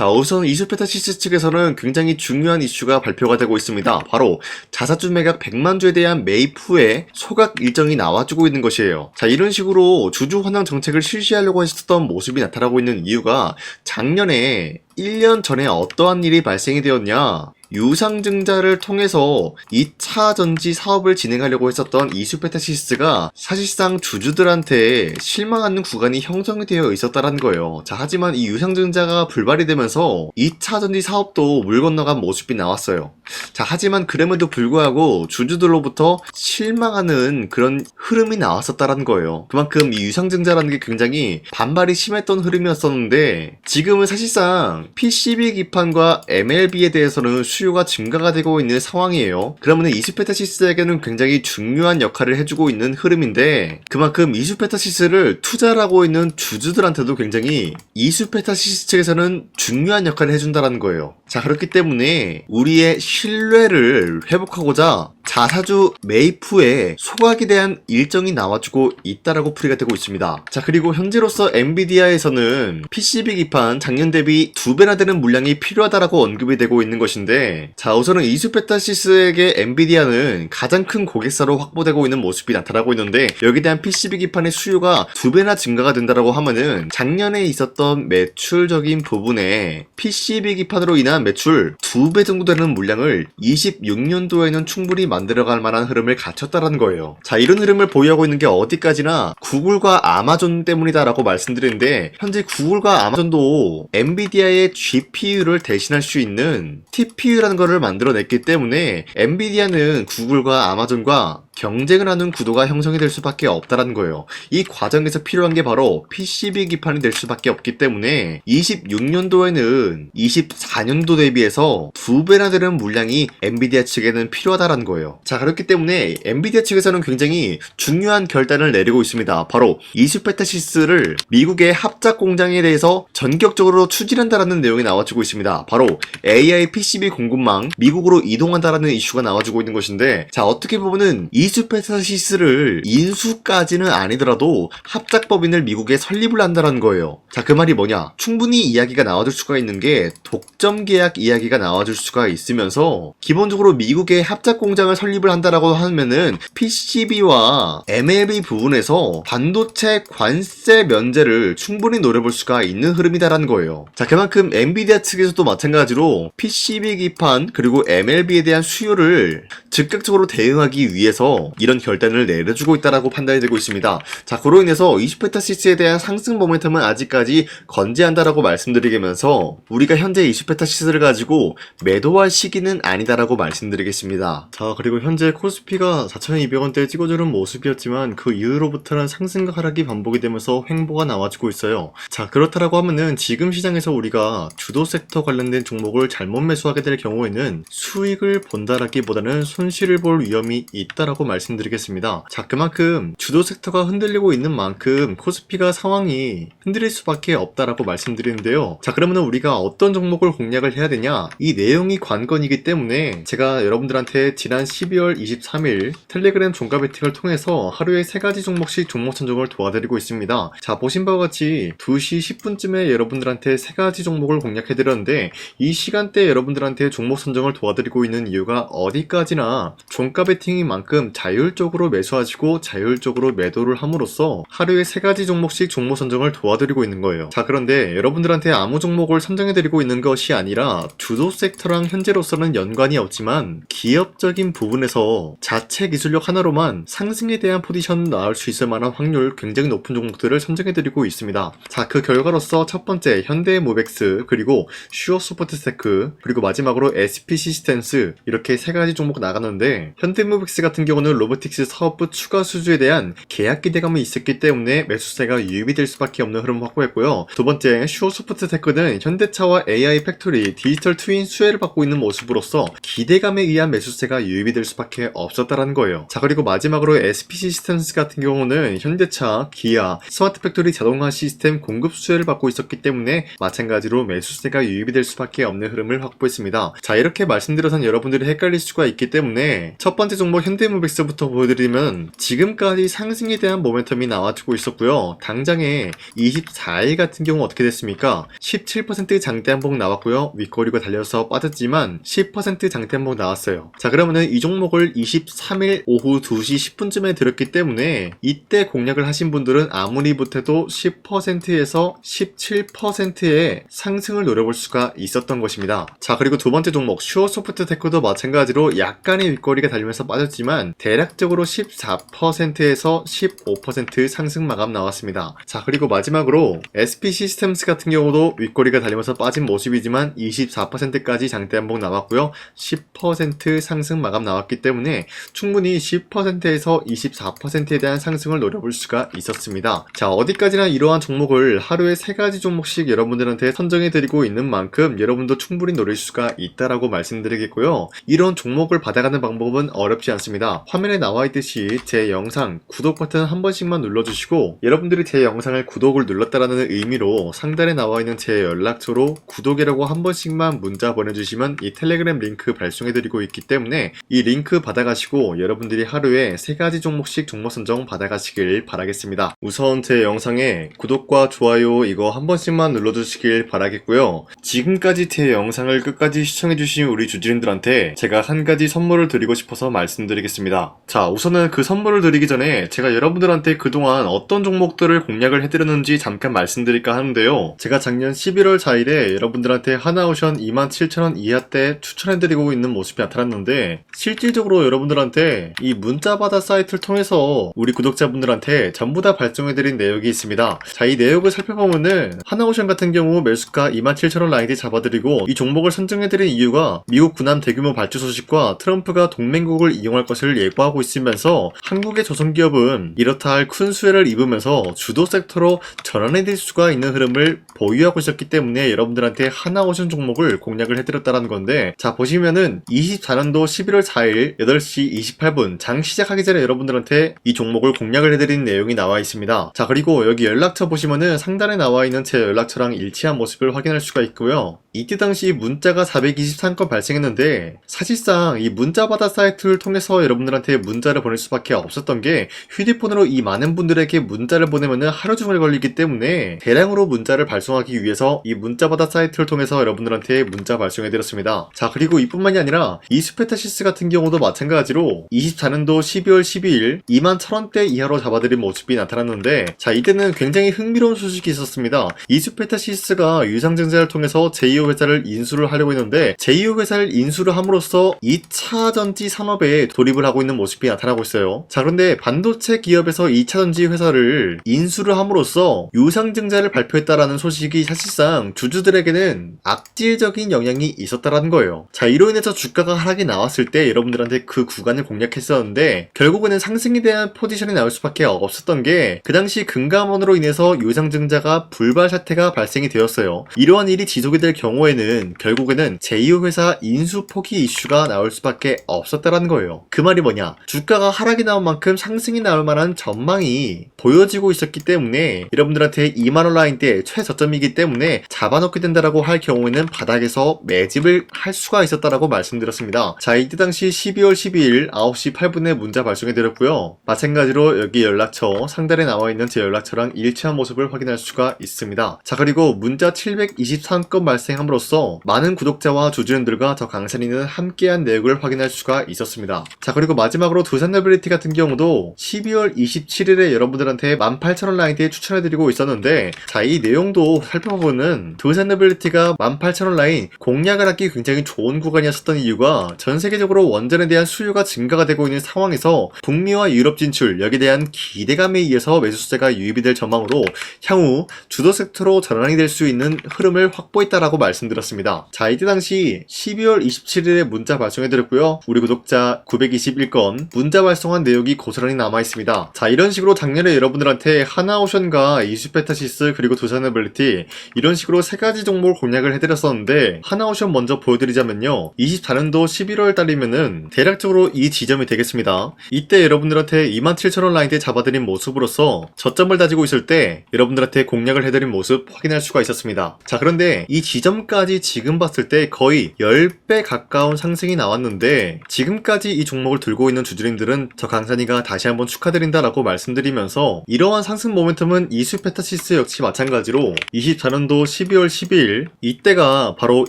자, 우선 이수페타시스 측에서는 굉장히 중요한 이슈가 발표가 되고 있습니다. 바로 자사주 매각 100만 주에 대한 매입 후에 소각 일정이 나와주고 있는 것이에요. 자, 이런 식으로 주주 환원 정책을 실시하려고 했었던 모습이 나타나고 있는 이유가 작년에 1년 전에 어떠한 일이 발생이 되었냐, 유상증자를 통해서 2차 전지 사업을 진행하려고 했었던 이수페타시스가 사실상 주주들한테 실망하는 구간이 형성이 되어 있었다는 거예요. 자, 하지만 이 유상증자가 불발이 되면서 2차 전지 사업도 물 건너간 모습이 나왔어요. 자, 하지만 그럼에도 불구하고 주주들로부터 실망하는 그런 흐름이 나왔었다는 거예요. 그만큼 이 유상증자라는 게 굉장히 반발이 심했던 흐름이었었는데, 지금은 사실상 PCB 기판과 MLB에 대해서는 수요가 증가가 되고 있는 상황이에요. 그러면 이수페타시스에게는 굉장히 중요한 역할을 해주고 있는 흐름인데, 그만큼 이수페타시스를 투자하고 있는 주주들한테도 굉장히 이수페타시스 측에서는 중요한 역할을 해준다는 거예요. 자, 그렇기 때문에 우리의 신뢰를 회복하고자 자사주 매입 후에 소각에 대한 일정이 나와주고 있다라고 풀이가 되고 있습니다. 자, 그리고 현재로서 엔비디아에서는 PCB 기판 작년 대비 2배나 되는 물량이 필요하다라고 언급이 되고 있는 것인데, 자, 우선은 이수페타시스에게 엔비디아는 가장 큰 고객사로 확보되고 있는 모습이 나타나고 있는데, 여기에 대한 PCB 기판의 수요가 2배나 증가가 된다라고 하면은 작년에 있었던 매출적인 부분에 PCB 기판으로 인한 매출 2배 정도 되는 물량을 26년도에는 충분히 만들어갈 만한 흐름을 갖췄다는 거예요. 자, 이런 흐름을 보유하고 있는 게 어디까지나 구글과 아마존 때문이다라고 말씀드리는데, 현재 구글과 아마존도 엔비디아의 GPU를 대신할 수 있는 TPU라는 거를 만들어냈기 때문에 엔비디아는 구글과 아마존과 경쟁을 하는 구도가 형성이 될 수밖에 없다는 거예요. 이 과정에서 필요한 게 바로 PCB 기판이 될 수밖에 없기 때문에 26년도에는 24년도 대비해서 2배나 되는 물량이 엔비디아 측에는 필요하다는 거예요. 자, 그렇기 때문에 엔비디아 측에서는 굉장히 중요한 결단을 내리고 있습니다. 바로 이수페타시스를 미국의 합작 공장에 대해서 전격적으로 추진한다라는 내용이 나와주고 있습니다. 바로 AI PCB 공급망 미국으로 이동한다라는 이슈가 나와주고 있는 것인데, 자, 어떻게 보면은 이수페타시스를 인수까지는 아니더라도 합작법인을 미국에 설립을 한다는 거예요. 자, 그 말이 뭐냐? 충분히 이야기가 나와줄 수가 있는 게 독점 계약 이야기가 나와줄 수가 있으면서, 기본적으로 미국의 합작 공장을 설립을 한다라고 하면은 PCB와 MLB 부분에서 반도체 관세 면제를 충분히 노려볼 수가 있는 흐름이다라는 거예요. 자, 그만큼 엔비디아 측에서도 마찬가지로 PCB 기판 그리고 MLB에 대한 수요를 즉각적으로 대응하기 위해서 이런 결단을 내려주고 있다라고 판단이 되고 있습니다. 자, 그로 인해서 이수페타시스에 대한 상승 모멘텀은 아직까지 건재한다라고 말씀드리면서, 우리가 현재 이수페타시스를 가지고 매도할 시기는 아니다라고 말씀드리겠습니다. 자, 그리고 현재 코스피가 4,200원대에 찍어주는 모습이었지만 그 이후로부터는 상승과 하락이 반복이 되면서 횡보가 나와주고 있어요. 자, 그렇다라고 하면은 지금 시장에서 우리가 주도 섹터 관련된 종목을 잘못 매수하게 될 경우에는 수익을 본다라기보다는 손실을 볼 위험이 있다라고 말씀드리겠습니다. 자, 그만큼 주도 섹터가 흔들리고 있는 만큼 코스피가 상황이 흔들릴 수밖에 없다라고 말씀드리는데요. 자, 그러면 우리가 어떤 종목을 공략을 해야 되냐? 이 내용이 관건이기 때문에 제가 여러분들한테 지난 12월 23일 텔레그램 종가 베팅을 통해서 하루에 3가지 종목씩 종목 선정을 도와드리고 있습니다. 자, 보신 바와 같이 2시 10분쯤에 여러분들한테 3가지 종목을 공략해드렸는데, 이 시간대에 여러분들한테 종목 선정을 도와드리고 있는 이유가 어디까지나 종가 베팅인 만큼 자율적으로 매수하시고 자율적으로 매도를 함으로써 하루에 3가지 종목씩 종목 선정을 도와드리고 있는 거예요. 자, 그런데 여러분들한테 아무 종목을 선정해드리고 있는 것이 아니라 주도 섹터랑 현재로서는 연관이 없지만 기업적인 부분에서 자체 기술력 하나로만 상승에 대한 포지션 나올 수 있을 만한 확률 굉장히 높은 종목들을 선정해드리고 있습니다. 자, 그 결과로서 첫 번째 현대모백스, 그리고 슈어소프트테크, 그리고 마지막으로 SP시스템스, 이렇게 3가지 종목 나가는데, 현대모백스 같은 경우는 로보틱스 사업부 추가 수주에 대한 계약 기대감이 있었기 때문에 매수세가 유입이 될 수밖에 없는 흐름을 확보했고요. 두 번째 슈어소프트테크는 현대차와 AI 팩토리, 디지털 트윈 수혜를 받고 있는 모습으로 함으로써 기대감에 의한 매수세가 유입이 될 수밖에 없었다라는 거예요. 자, 그리고 마지막으로 SP 시스템스 같은 경우는 현대차, 기아, 스마트 팩토리 자동화 시스템 공급 수혜를 받고 있었기 때문에 마찬가지로 매수세가 유입이 될 수밖에 없는 흐름을 확보했습니다. 자, 이렇게 말씀드려서 여러분들이 헷갈릴 수가 있기 때문에 첫 번째 종목 현대모빅스부터 보여드리면 지금까지 상승에 대한 모멘텀이 나와주고 있었고요. 당장에 24일 같은 경우 어떻게 됐습니까? 17% 장대 한봉 나왔고요. 윗꼬리가 달려서 빠졌지만 10% 장대 한봉 나왔어요. 자, 그러면은 이 종목을 23일 오후 2시 10분쯤에 들었기 때문에 이때 공략을 하신 분들은 아무리 못해도 10%에서 17%의 상승을 노려볼 수가 있었던 것입니다. 자, 그리고 두 번째 종목 슈어소프트테크도 마찬가지로 약간의 윗꼬리가 달리면서 빠졌지만 대략적으로 14%에서 15% 상승 마감 나왔습니다. 자, 그리고 마지막으로 SP 시스템스 같은 경우도 윗꼬리가 달리면서 빠진 모습이지만 24%까지 장대 한봉 나왔고요. 10% 상승 마감 나왔기 때문에 충분히 10%에서 24%에 대한 상승을 노려볼 수가 있었습니다. 자, 어디까지나 이러한 종목을 하루에 3가지 종목씩 여러분들한테 선정해드리고 있는 만큼 여러분도 충분히 노릴 수가 있다라고 말씀드리겠고요. 이런 종목을 받아가는 방법은 어렵지 않습니다. 화면에 나와 있듯이 제 영상 구독 버튼 한 번씩만 눌러주시고 여러분들이 제 영상을 구독을 눌렀다라는 의미로 상단에 나와 있는 제 연락처로 구독이라고 한 번씩만 문자 보내주시면 이 텔레그램 링크 발송해드리고 있기 때문에 이 링크 받아가시고 여러분들이 하루에 3가지 종목씩 종목 선정 받아가시길 바라겠습니다. 우선 제 영상에 구독과 좋아요 이거 한 번씩만 눌러주시길 바라겠고요. 지금까지 제 영상을 끝까지 시청해주신 우리 주주님들한테 제가 한 가지 선물을 드리고 싶어서 말씀드리겠습니다. 자, 우선은 그 선물을 드리기 전에 제가 여러분들한테 그동안 어떤 종목들을 공략을 해드렸는지 잠깐 말씀드릴까 하는데요. 제가 작년 11월 4일에 여러분들한테 하나오션 27,000원 이하대 추천해드리고 있는 모습이 나타났는데 실질적으로 여러분들한테 이 문자바다 사이트를 통해서 우리 구독자분들한테 전부 다 발송해드린 내역이 있습니다. 자, 이 내역을 살펴보면은 하나오션 같은 경우 매수가 27,000원 라인에 잡아드리고 이 종목을 선정해드린 이유가 미국 군함 대규모 발주 소식과 트럼프가 동맹국을 이용할 것을 예고하고 있으면서 한국의 조선기업은 이렇다 할 큰 수혜를 입으면서 주도 섹터로 전환이 될 수가 있는 흐름을 보유하고 있었기 때문에 여러분들한테 하나오션 종목을 공략을 해드렸다는 건데, 자, 보시면은 24년도 11월 4일 8시 28분 장 시작하기 전에 여러분들한테 이 종목을 공략을 해드린 내용이 나와 있습니다. 자, 그리고 여기 연락처 보시면은 상단에 나와 있는 제 연락처랑 일치한 모습을 확인할 수가 있고요. 이때 당시 문자가 423건 발생했는데 사실상 이 문자바다 사이트를 통해서 여러분들한테 문자를 보낼 수밖에 없었던 게 휴대폰으로 이 많은 분들에게 문자를 보내면은 하루 종일 걸리기 때문에 대량으로 문자를 발송하기 위해서 이 문자바다 사이트를 통해서 여러분들한테 문자 발송해드렸습니다. 자, 그리고 이뿐만이 아니라 이스페타시스 같은 경우도 마찬가지로 24년도 12월 12일 21,000원대 이하로 잡아드린 모습이 나타났는데, 자, 이때는 굉장히 흥미로운 소식이 있었습니다. 이스페타시스가 유상증자를 통해서 제2호 회사를 인수를 하려고 했는데 제2호 회사를 인수를 함으로써 2차 전지 산업에 돌입을 하고 있는 모습이 나타나고 있어요. 자, 그런데 반도체 기업에서 2차 전지 회사를 인수를 함으로써 유상증자를 발표했다라는 소식이 사실상 주주들에게는 악질적인 영향이 있었다라는 거예요. 자, 이로 인해서 주가가 하락이 나왔을 때 여러분들한테 그 구간을 공략했었는데 결국에는 상승에 대한 포지션이 나올 수밖에 없었던 게 그 당시 금감원으로 인해서 유상증자가 불발 사태가 발생이 되었어요. 이러한 일이 지속이 될 경우에는 결국에는 제2호 회사 인수 포기 이슈가 나올 수밖에 없었다라는 거예요. 그 말이 뭐냐? 주가가 하락이 나온 만큼 상승이 나올 만한 전망이 보여지고 있었기 때문에 여러분들한테 2만원 라인대 최저점이기 때문에 잡아놓게 된다라고 할 경우에는 바닥에서 매집을 할 수가 있었다라고 말씀드렸습니다. 자, 이때 당시 12월 12일 9시 8분에 문자 발송해드렸고요. 마찬가지로 여기 연락처 상단에 나와있는 제 연락처랑 일치한 모습을 확인할 수가 있습니다. 자, 그리고 문자 723건 발생함으로써 많은 구독자와 주주님들과 저 강산이는 함께한 내역을 확인할 수가 있었습니다. 자, 그리고 마지막으로 두산노빌리티 같은 경우도 12월 27일에 여러분들한테 18,000원 라인대에 추천해드리고 있었는데, 자, 이 내용도 살펴보면 두산노빌리티가 18,000원 라인 공략을 하기 굉장히 좋은 구간이었었던 이유가 전 세계적으로 원전에 대한 수요가 증가가 되고 있는 상황에서 북미와 유럽 진출 여기에 대한 기대감에 의해서 매수세가 유입이 될 전망으로 향후 주도 섹터로 전환이 될 수 있는 흐름을 확보했다라고 말씀드렸습니다. 자, 이때 당시 12월 27일에 문자 발송해드렸고요. 우리 구독자 921건 문자 발송한 내용이 고스란히 남아있습니다. 자, 이런 식으로 작년에 여러분들한테 하나오션과 이스페타시스 그리고 두산노빌리티 이런 식으로 3가지 종목을 공략을 해드렸었는데 하나오션 먼저 보여드리자면 되냐면요, 24년도 11월 달이면은 대략적으로 이 지점이 되겠습니다. 이때 여러분들한테 27,000원 라인대 잡아드린 모습으로서 저점을 다지고 있을 때 여러분들한테 공략을 해드린 모습 확인할 수가 있었습니다. 자, 그런데 이 지점까지 지금 봤을 때 거의 10배 가까운 상승이 나왔는데, 지금까지 이 종목을 들고 있는 주주님들은 저 강산이가 다시 한번 축하드린다라고 말씀드리면서, 이러한 상승 모멘텀은 이수페타시스 역시 마찬가지로 24년도 12월 12일 이때가 바로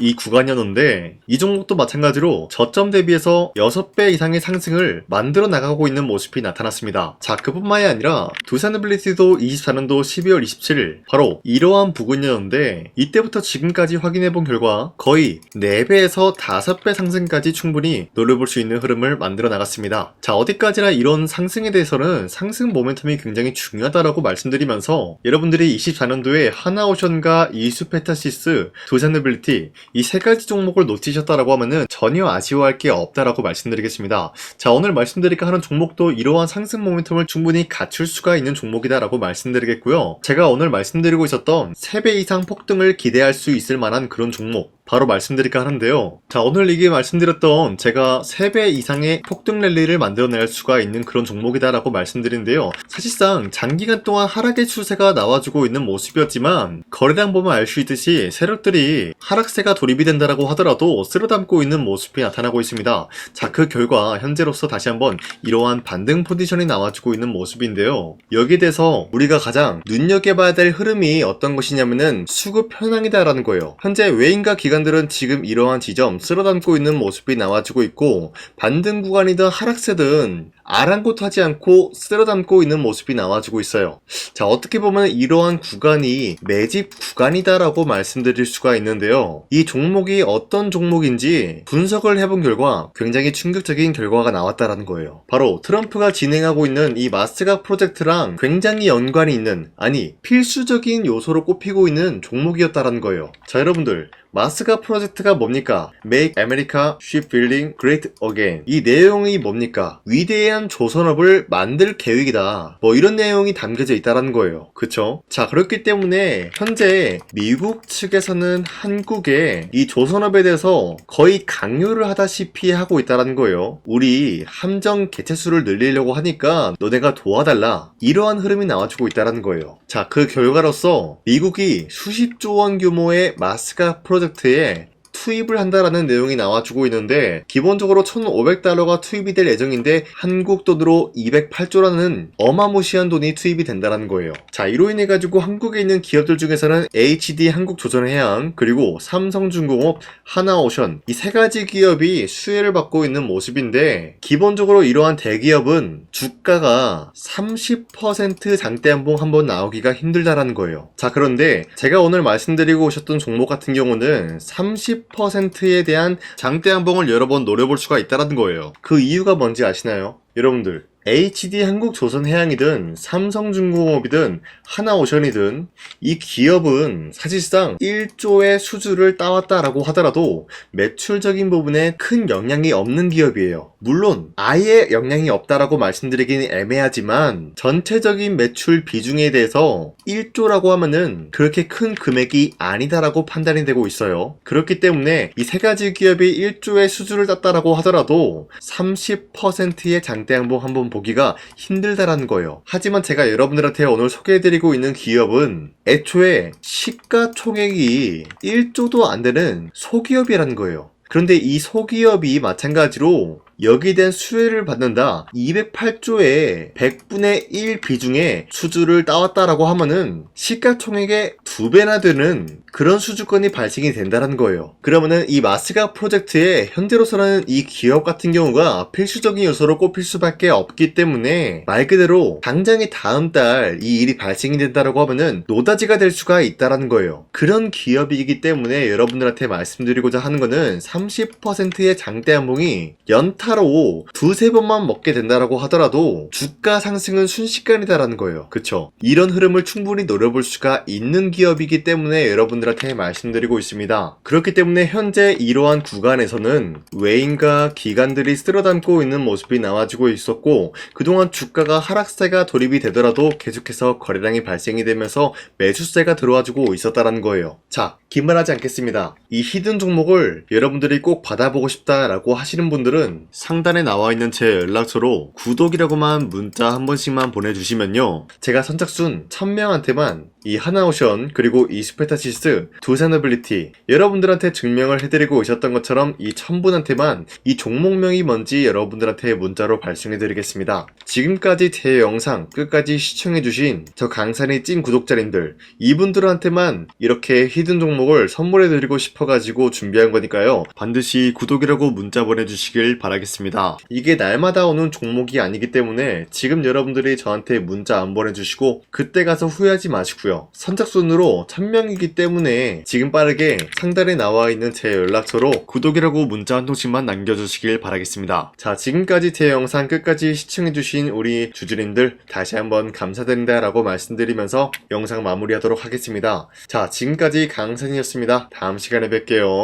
이 구간이었는데, 이 종목도 마찬가지로 저점 대비해서 6배 이상의 상승을 만들어 나가고 있는 모습이 나타났습니다. 자, 그뿐만이 아니라 두산빌리티도 24년도 12월 27일 바로 이러한 부근이었는데, 이때부터 지금까지 확인해본 결과 거의 4배에서 5배 상승까지 충분히 노려볼 수 있는 흐름을 만들어 나갔습니다. 자, 어디까지나 이런 상승에 대해서는 상승 모멘텀이 굉장히 중요하다라고 말씀드리면서, 여러분들이 24년도에 하나오션과 이수페타시스, 두산빌리티 이 세 가지 종목을 놓치셨다라고 하면은 전혀 아쉬워할 게 없다라고 말씀드리겠습니다. 자, 오늘 말씀드릴까 하는 종목도 이러한 상승 모멘텀을 충분히 갖출 수가 있는 종목이다라고 말씀드리겠고요. 제가 오늘 말씀드리고 있었던 3배 이상 폭등을 기대할 수 있을 만한 그런 종목 바로 말씀드릴까 하는데요. 자, 오늘 이게 말씀드렸던 제가 3배 이상의 폭등 랠리를 만들어낼 수가 있는 그런 종목이다라고 말씀드린데요. 사실상 장기간 동안 하락의 추세가 나와주고 있는 모습이었지만, 거래량 보면 알 수 있듯이 세력들이 하락세가 돌입이 된다라고 하더라도 쓸어담고 있는 모습이 나타나고 있습니다. 자, 그 결과 현재로서 다시 한번 이러한 반등 포지션이 나와주고 있는 모습인데요. 여기에 대해서 우리가 가장 눈여겨봐야 될 흐름이 어떤 것이냐면은 수급 현황이다라는 거예요. 현재 외인과 기관들은 지금 이러한 지점 쓸어담고 있는 모습이 나와주고 있고, 반등 구간이든 하락세든 아랑곳하지 않고 쓸어담고 있는 모습이 나와주고 있어요. 자, 어떻게 보면 이러한 구간이 매집 구간이다라고 말씀드릴 수가 있는데요. 이 종목이 어떤 종목인지 분석을 해본 결과 굉장히 충격적인 결과가 나왔다라는 거예요. 바로 트럼프가 진행하고 있는 이 마스가 프로젝트랑 굉장히 연관이 있는, 아니 필수적인 요소로 꼽히고 있는 종목이었다라는 거예요. 자, 여러분들, 마스가 프로젝트가 뭡니까? Make America Shipbuilding Great Again. 이 내용이 뭡니까? 위대한 조선업을 만들 계획이다. 뭐 이런 내용이 담겨져 있다라는 거예요. 그쵸? 자, 그렇기 때문에 현재 미국 측에서는 한국에 이 조선업에 대해서 거의 강요를 하다시피 하고 있다라는 거예요. 우리 함정 개체수를 늘리려고 하니까 너네가 도와달라. 이러한 흐름이 나와주고 있다라는 거예요. 자, 그 결과로서 미국이 수십조 원 규모의 마스가 프로젝트에 투입을 한다라는 내용이 나와주고 있는데, 기본적으로 1,500달러가 투입이 될 예정인데 한국 돈으로 208조라는 어마무시한 돈이 투입이 된다는 거예요. 자, 이로 인해 가지고 한국에 있는 기업들 중에서는 HD 한국조선해양, 그리고 삼성중공업, 하나오션 이 세 가지 기업이 수혜를 받고 있는 모습인데, 기본적으로 이러한 대기업은 주가가 30% 장대한봉 한번 나오기가 힘들다라는 거예요. 자, 그런데 제가 오늘 말씀드리고 오셨던 종목 같은 경우는 30%에 대한 장대한봉을 여러 번 노려볼 수가 있다는 거예요. 그 이유가 뭔지 아시나요? 여러분들, HD 한국조선해양이든 삼성중공업이든 하나오션이든 이 기업은 사실상 1조의 수주를 따왔다라고 하더라도 매출적인 부분에 큰 영향이 없는 기업이에요. 물론 아예 영향이 없다라고 말씀드리긴 애매하지만, 전체적인 매출 비중에 대해서 1조라고 하면은 그렇게 큰 금액이 아니다라고 판단이 되고 있어요. 그렇기 때문에 이 세 가지 기업이 1조의 수주를 땄다라고 하더라도 30%의 장대양봉 한번 보기가 힘들다라는 거예요. 하지만 제가 여러분들한테 오늘 소개해드리고 있는 기업은 애초에 시가총액이 1조도 안 되는 소기업이라는 거예요. 그런데 이 소기업이 마찬가지로 여기에 대한 수혜를 받는다, 208조의 100분의 1 비중의 수주를 따왔다라고 하면은 시가총액의 2배나 되는 그런 수주권이 발생이 된다는 거예요. 그러면은 이 마스가 프로젝트에 현재로서는 이 기업 같은 경우가 필수적인 요소로 꼽힐 수밖에 없기 때문에, 말 그대로 당장에 다음 달 이 일이 발생이 된다라고 하면은 노다지가 될 수가 있다라는 거예요. 그런 기업이기 때문에 여러분들한테 말씀드리고자 하는 거는 30%의 장대한봉이 연타 하루 두세 번만 먹게 된다라고 하더라도 주가 상승은 순식간이다라는 거예요. 그쵸? 이런 흐름을 충분히 노려볼 수가 있는 기업이기 때문에 여러분들한테 말씀드리고 있습니다. 그렇기 때문에 현재 이러한 구간에서는 외인과 기관들이 쓸어담고 있는 모습이 나와지고 있었고, 그동안 주가가 하락세가 돌입이 되더라도 계속해서 거래량이 발생이 되면서 매수세가 들어와주고 있었다라는 거예요. 자, 기만하지 않겠습니다. 이 히든 종목을 여러분들이 꼭 받아보고 싶다라고 하시는 분들은 상단에 나와 있는 제 연락처로 구독이라고만 문자 한 번씩만 보내주시면요, 제가 선착순 1000명한테만 이 하나오션 그리고 이 스페타시스 두산어빌리티 여러분들한테 증명을 해드리고 있었던 것처럼 이 1000분한테만 이 종목명이 뭔지 여러분들한테 문자로 발송해드리겠습니다. 지금까지 제 영상 끝까지 시청해주신 저 강산이 찐 구독자님들, 이분들한테만 이렇게 히든 종목을 선물해드리고 싶어가지고 준비한 거니까요, 반드시 구독이라고 문자 보내주시길 바라겠습니다. 이게 날마다 오는 종목이 아니기 때문에 지금 여러분들이 저한테 문자 안 보내주시고 그때 가서 후회하지 마시고요, 선착순으로 1000명이기 때문에 지금 빠르게 상단에 나와 있는 제 연락처로 구독이라고 문자 한 통씩만 남겨주시길 바라겠습니다. 자, 지금까지 제 영상 끝까지 시청해주신 우리 주주님들 다시 한번 감사드린다 라고 말씀드리면서 영상 마무리하도록 하겠습니다. 자, 지금까지 강산이었습니다. 다음 시간에 뵐게요.